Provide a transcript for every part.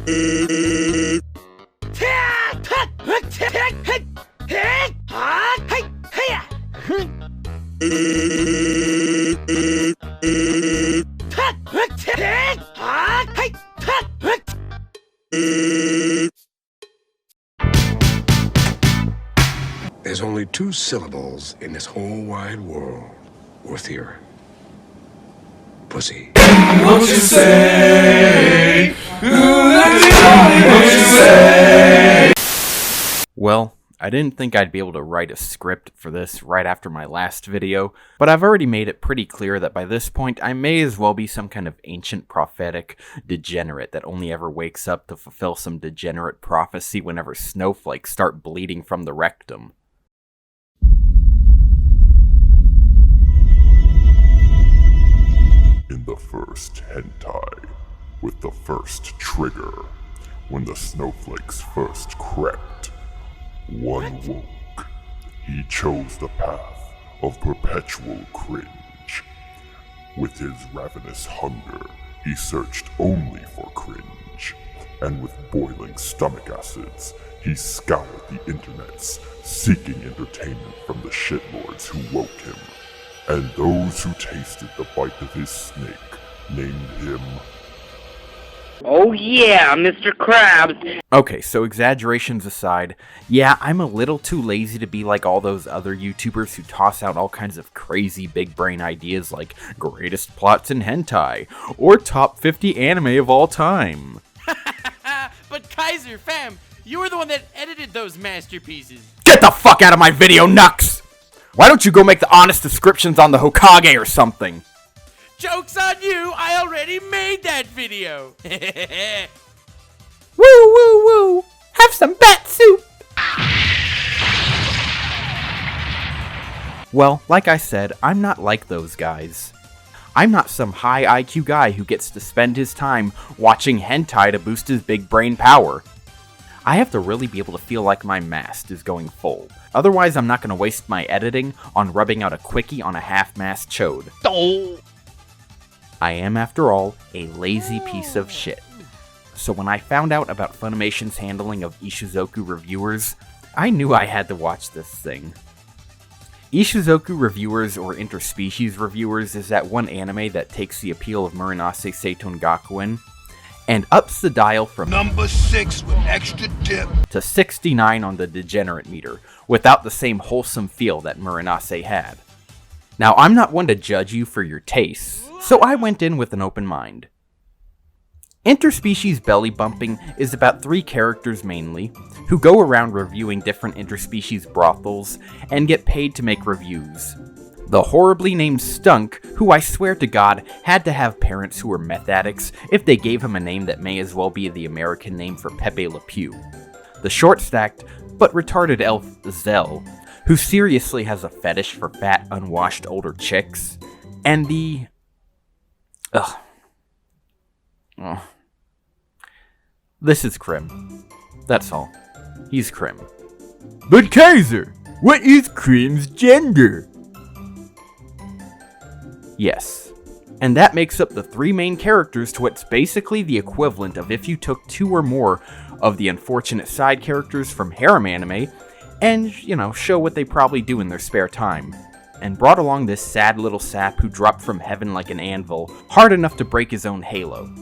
There's only 2 syllables in this whole wide world worth hearing. Pussy. What you say? What you say? Well, I didn't think I'd be able to write a script for this right after my last video, but I've already made it pretty clear that by this point I may as well be some kind of ancient prophetic degenerate that only ever wakes up to fulfill some degenerate prophecy whenever snowflakes start bleeding from the rectum. In the first hentai, with the first trigger, when the snowflakes first crept, one woke. He chose the path of perpetual cringe. With his ravenous hunger, he searched only for cringe, and with boiling stomach acids, he scoured the internets, seeking entertainment from the shitlords who woke him. And those who tasted the bite of his snake named him... Oh yeah, Mr. Krabs! Okay, so exaggerations aside, yeah, I'm a little too lazy to be like all those other YouTubers who toss out all kinds of crazy big brain ideas like greatest plots in hentai, or top 50 anime of all time. But Kaiser, fam, you were the one that edited those masterpieces. Get the fuck out of my video, Nux! Why don't you go make the honest descriptions on the Hokage or something? Joke's on you, I already made that video. Woo woo woo! Have some bat soup! Well, like I said, I'm not like those guys. I'm not some high IQ guy who gets to spend his time watching hentai to boost his big brain power. I have to really be able to feel like my mast is going full. Otherwise, I'm not going to waste my editing on rubbing out a quickie on a half-mast chode. I am, after all, a lazy piece of shit. So when I found out about Funimation's handling of Ishuzoku Reviewers, I knew I had to watch this thing. Ishuzoku Reviewers, or Interspecies Reviewers, is that one anime that takes the appeal of 𝘏𝘌𝘕𝘛𝘈𝘐 Gakuen and ups the dial from number 6 with extra dip to 69 on the degenerate meter, without the same wholesome feel that 𝘏𝘌𝘕𝘛𝘈 had. Now, I'm not one to judge you for your tastes, so I went in with an open mind. Interspecies belly bumping is about 3 characters mainly, who go around reviewing different interspecies brothels and get paid to make reviews. The horribly named Stunk, who I swear to God had to have parents who were meth addicts if they gave him a name that may as well be the American name for Pepe Le Pew. The short-stacked, but retarded elf Zell, who seriously has a fetish for fat, unwashed older chicks. And the... This is Krim. That's all. He's Krim. But Kaiser, what is Krim's gender? Yes. And that makes up the 3 main characters to what's basically the equivalent of if you took 2 or more of the unfortunate side characters from harem anime and, show what they probably do in their spare time. And brought along this sad little sap who dropped from heaven like an anvil, hard enough to break his own halo.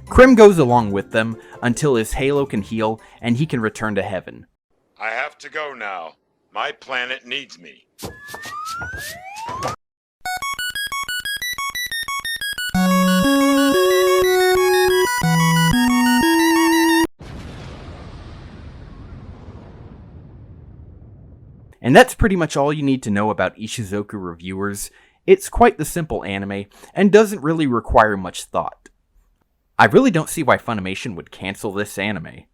Krim goes along with them until his halo can heal and he can return to heaven. I have to go now. My planet needs me. And that's pretty much all you need to know about Ishuzoku Reviewers. It's quite the simple anime, and doesn't really require much thought. I really don't see why Funimation would cancel this anime.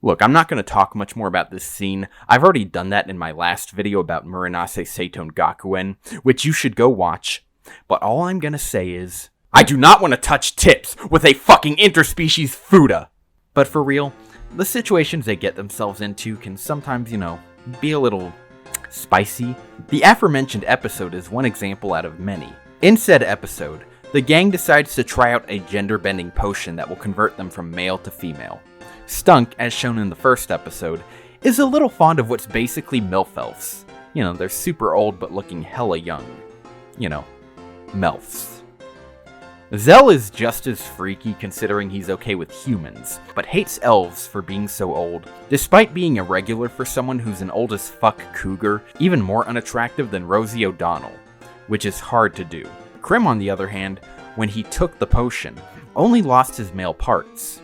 Look, I'm not going to talk much more about this scene. I've already done that in my last video about Muranase Seiton Gakuen, which you should go watch. But all I'm going to say is, I do not want to touch tips with a fucking interspecies Fuda. But for real, the situations they get themselves into can sometimes, be a little spicy. The aforementioned episode is one example out of many. In said episode, the gang decides to try out a gender-bending potion that will convert them from male to female. Stunk, as shown in the first episode, is a little fond of what's basically MILF elves. They're super old but looking hella young. MILFs. Zell is just as freaky considering he's okay with humans, but hates elves for being so old, despite being irregular for someone who's an old as fuck cougar, even more unattractive than Rosie O'Donnell, which is hard to do. Krim, on the other hand, when he took the potion, only lost his male parts.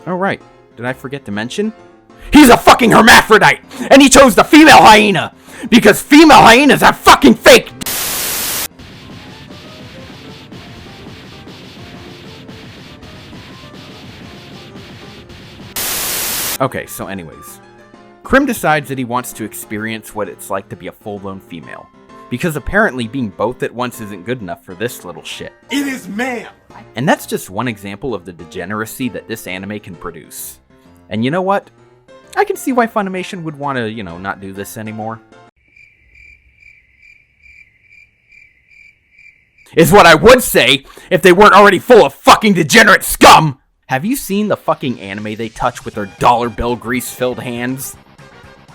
Oh right, did I forget to mention? He's a fucking hermaphrodite, and he chose the female hyena, because female hyenas have fucking fake. Okay, so anyways, Krim decides that he wants to experience what it's like to be a full-blown female, because apparently being both at once isn't good enough for this little shit. It is ma'am! And that's just one example of the degeneracy that this anime can produce. And you know what? I can see why Funimation would want to, not do this anymore. Is what I would say if they weren't already full of fucking degenerate scum! Have you seen the fucking anime they touch with their dollar bill grease-filled hands?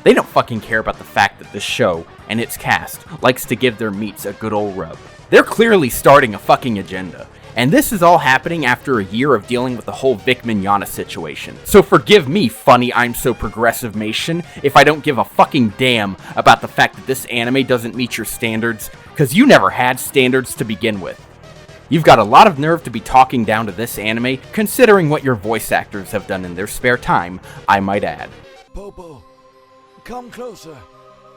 They don't fucking care about the fact that this show, and its cast, likes to give their meats a good old rub. They're clearly starting a fucking agenda. And this is all happening after a year of dealing with the whole Vic Mignogna situation. So forgive me, funny I'm so progressive-mation, if I don't give a fucking damn about the fact that this anime doesn't meet your standards, cause you never had standards to begin with. You've got a lot of nerve to be talking down to this anime, considering what your voice actors have done in their spare time, I might add. Popo, come closer.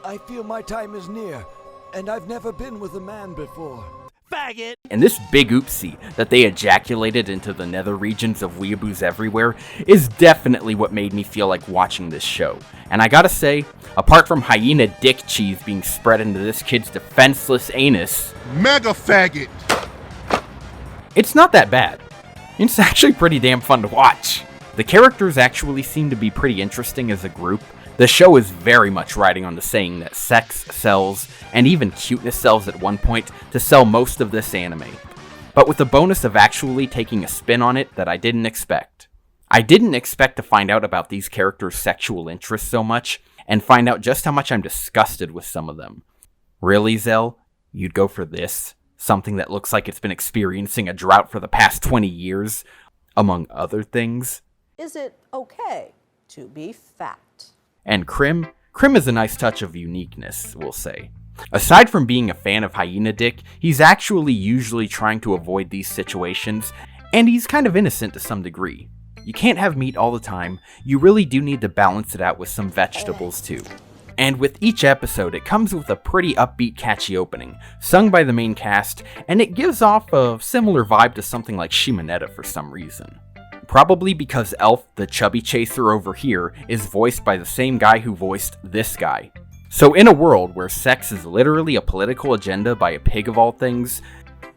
I feel my time is near, and I've never been with a man before. Faggot! And this big oopsie that they ejaculated into the nether regions of weeaboos everywhere is definitely what made me feel like watching this show. And I gotta say, apart from hyena dick cheese being spread into this kid's defenseless anus, Mega faggot! it's not that bad. It's actually pretty damn fun to watch. The characters actually seem to be pretty interesting as a group. The show is very much riding on the saying that sex sells, and even cuteness sells at one point, to sell most of this anime. But with the bonus of actually taking a spin on it that I didn't expect. I didn't expect to find out about these characters' sexual interests so much, and find out just how much I'm disgusted with some of them. Really, Zell? You'd go for this? Something that looks like it's been experiencing a drought for the past 20 years, among other things? Is it okay to be fat? And Krim is a nice touch of uniqueness, we'll say. Aside from being a fan of hyena dick, he's actually usually trying to avoid these situations, and he's kind of innocent to some degree. You can't have meat all the time, you really do need to balance it out with some vegetables too. And with each episode, it comes with a pretty upbeat, catchy opening, sung by the main cast, and it gives off a similar vibe to something like Shimonetta for some reason. Probably because Elf, the chubby chaser over here, is voiced by the same guy who voiced this guy. So in a world where sex is literally a political agenda by a pig of all things,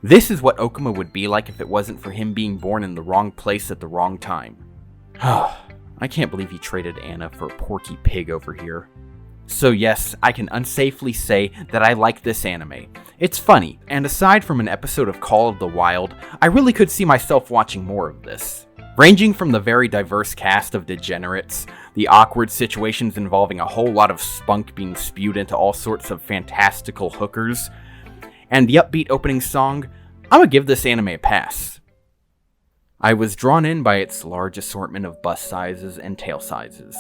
this is what Okuma would be like if it wasn't for him being born in the wrong place at the wrong time. I can't believe he traded Anna for a porky pig over here. So yes, I can unsafely say that I like this anime. It's funny, and aside from an episode of Call of the Wild, I really could see myself watching more of this. Ranging from the very diverse cast of degenerates, the awkward situations involving a whole lot of spunk being spewed into all sorts of fantastical hookers, and the upbeat opening song, I'm gonna give this anime a pass. I was drawn in by its large assortment of bust sizes and tail sizes.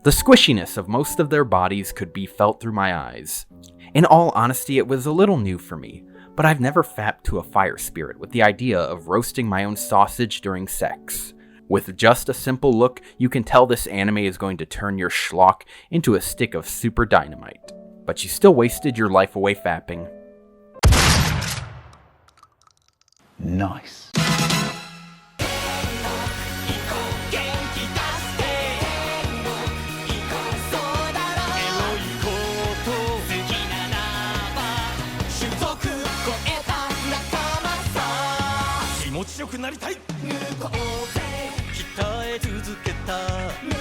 The squishiness of most of their bodies could be felt through my eyes. In all honesty, it was a little new for me, but I've never fapped to a fire spirit with the idea of roasting my own sausage during sex. With just a simple look, you can tell this anime is going to turn your schlock into a stick of super dynamite. But you still wasted your life away fapping. Nice. た